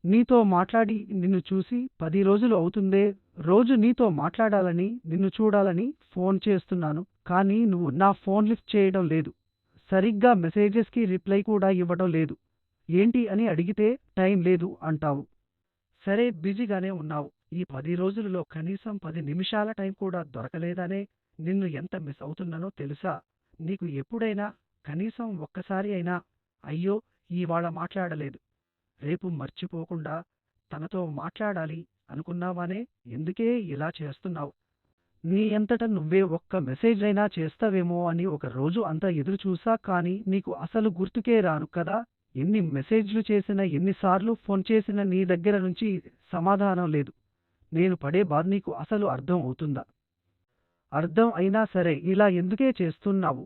నీతో మాట్లాడి నిన్ను చూసి 10 రోజులు అవుతుందే. రోజు నీతో మాట్లాడాలని, నిన్ను చూడాలని ఫోన్ చేస్తున్నాను. కానీ నువ్వు నా ఫోన్ లిఫ్ట్ చేయడం లేదు. సరిగ్గా మెసేజెస్‌కి రిప్లై కూడా ఇవ్వడం లేదు. ఏంటి అని అడిగితే టైం లేదు అంటావు. సరే బిజీగానే ఉన్నావు. ఈ 10 రోజులలో కనీసం 10 నిమిషాల టైం కూడా దొరకలేదనే నిన్ను ఎంత మిస్ అవుతున్నానో తెలుసా? నీకు ఎప్పుడైనా కనీసం ఒక్కసారి అయినా అయ్యో! ఇవాళ మాట్లాడలేదు. రేపు మర్చిపోకుండా తనతో మాట్లాడాలి అనుకున్నావానే? ఎందుకే ఇలా చేస్తున్నావు? నీ అంతట నువ్వే ఒక్క మెసేజ్ అయినా చేస్తావేమో అని ఒక రోజు అంతా ఎదురు చూసా కానీ నీకు అసలు గుర్తుకే రాను కదా! ఎన్ని మెసేజ్‌లు చేసినా, ఎన్నిసార్లు ఫోన్ చేసినా నీ దగ్గర నుంచి సమాధానం లేదు. నేను పడే బాధ నీకు అసలు అర్థం అవుతుందా? అర్థం అయినా సరే ఇలా ఎందుకే చేస్తున్నావు?